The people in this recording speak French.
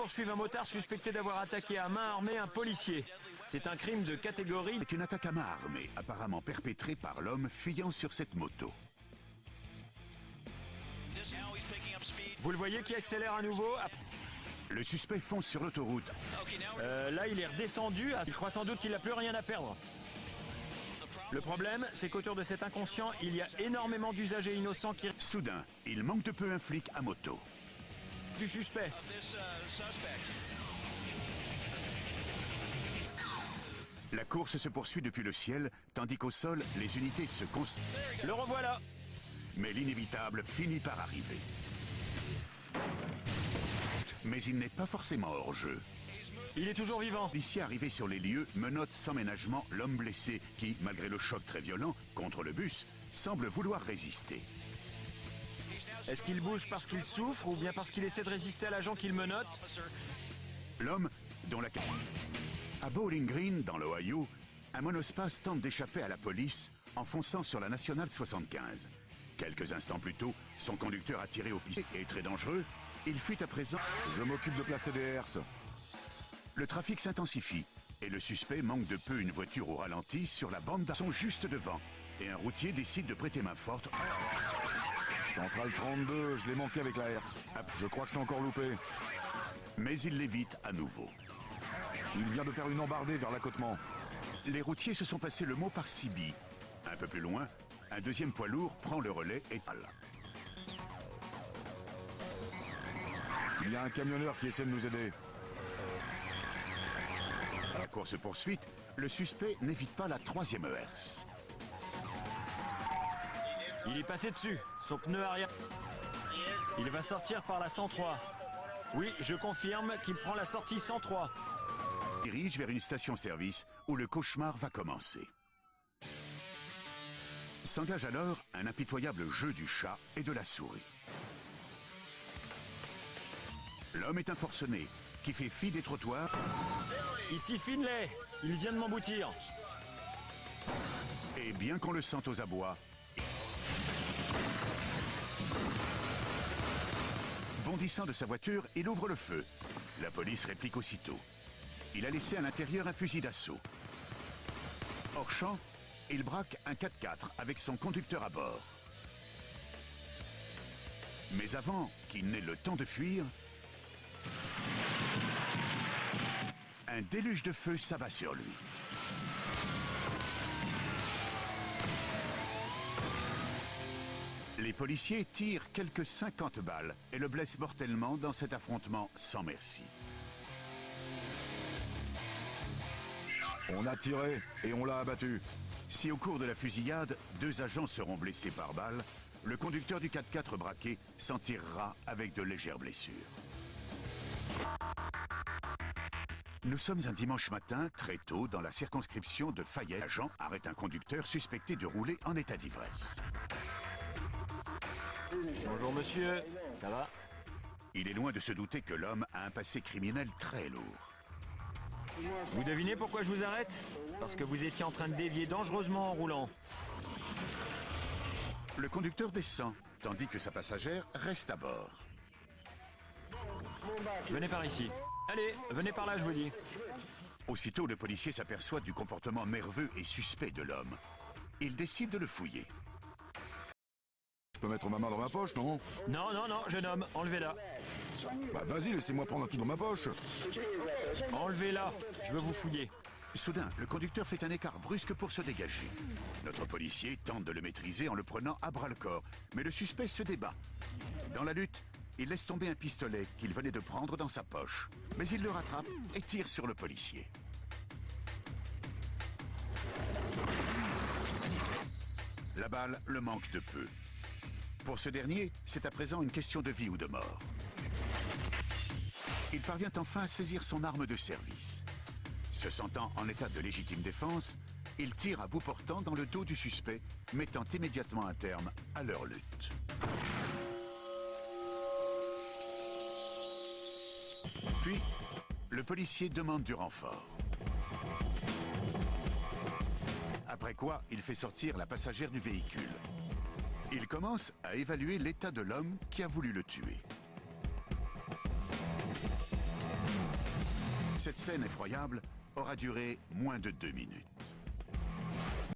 poursuivent un motard suspecté d'avoir attaqué à main armée un policier. C'est un crime de catégorie. C'est une attaque à main armée, apparemment perpétrée par l'homme fuyant sur cette moto. Vous le voyez qui accélère à nouveau. Le suspect fonce sur l'autoroute. Là, il est redescendu. Il croit sans doute qu'il n'a plus rien à perdre. Le problème, c'est qu'autour de cet inconscient, il y a énormément d'usagers innocents qui... Soudain, il manque de peu un flic à moto. Du suspect. La course se poursuit depuis le ciel, tandis qu'au sol, les unités se concentrent. Le revoilà. Mais l'inévitable finit par arriver. Mais il n'est pas forcément hors jeu. Il est toujours vivant. Policier arrivé sur les lieux menotte sans ménagement l'homme blessé qui, malgré le choc très violent contre le bus, semble vouloir résister. Est-ce qu'il bouge parce qu'il souffre ou bien parce qu'il essaie de résister à l'agent qu'il menotte? L'homme, dont la... À Bowling Green, dans l'Ohio, un monospace tente d'échapper à la police en fonçant sur la nationale 75. Quelques instants plus tôt, son conducteur a tiré au pistolet et très dangereux. Il fuit à présent. Je m'occupe de placer des herses. Le trafic s'intensifie et le suspect manque de peu une voiture au ralenti sur la bande d'arrêt juste devant. Et un routier décide de prêter main forte. Centrale 32, je l'ai manqué avec la herse. Je crois que c'est encore loupé. Mais il l'évite à nouveau. Il vient de faire une embardée vers l'accotement. Les routiers se sont passés le mot par Sibi. Un peu plus loin, un deuxième poids lourd prend le relais et tale. Il y a un camionneur qui essaie de nous aider. À la course-poursuite, le suspect n'évite pas la troisième herse. Il est passé dessus. Son pneu arrière. Il va sortir par la 103. Oui, je confirme qu'il prend la sortie 103. Il dirige vers une station-service où le cauchemar va commencer. S'engage alors un impitoyable jeu du chat et de la souris. L'homme est un forcené qui fait fi des trottoirs. Ici Finlay, il vient de m'emboutir. Et bien qu'on le sente aux abois, bondissant de sa voiture, il ouvre le feu. La police réplique aussitôt. Il a laissé à l'intérieur un fusil d'assaut. Hors champ, il braque un 4x4 avec son conducteur à bord. Mais avant qu'il n'ait le temps de fuir, un déluge de feu s'abat sur lui. Les policiers tirent quelques 50 balles et le blessent mortellement dans cet affrontement sans merci. On a tiré et on l'a abattu. Si au cours de la fusillade, 2 agents seront blessés par balle, le conducteur du 4x4 braqué s'en tirera avec de légères blessures. Nous sommes un dimanche matin, très tôt, dans la circonscription de Fayette. L'agent arrête un conducteur suspecté de rouler en état d'ivresse. Bonjour monsieur, ça va? Il est loin de se douter que l'homme a un passé criminel très lourd. Vous devinez pourquoi je vous arrête? Parce que vous étiez en train de dévier dangereusement en roulant. Le conducteur descend, tandis que sa passagère reste à bord. Venez par ici. Allez, venez par là, je vous dis. Aussitôt, le policier s'aperçoit du comportement nerveux et suspect de l'homme. Il décide de le fouiller. Je peux mettre ma main dans ma poche, non? Non, non, non, jeune homme, enlevez-la. Bah vas-y, laissez-moi prendre un truc dans ma poche. Enlevez-la, je veux vous fouiller. Soudain, le conducteur fait un écart brusque pour se dégager. Notre policier tente de le maîtriser en le prenant à bras-le-corps, mais le suspect se débat. Dans la lutte, il laisse tomber un pistolet qu'il venait de prendre dans sa poche. Mais il le rattrape et tire sur le policier. La balle le manque de peu. Pour ce dernier, c'est à présent une question de vie ou de mort. Il parvient enfin à saisir son arme de service. Se sentant en état de légitime défense, il tire à bout portant dans le dos du suspect, mettant immédiatement un terme à leur lutte. Puis, le policier demande du renfort. Après quoi, il fait sortir la passagère du véhicule. Il commence à évaluer l'état de l'homme qui a voulu le tuer. Cette scène effroyable aura duré moins de 2 minutes.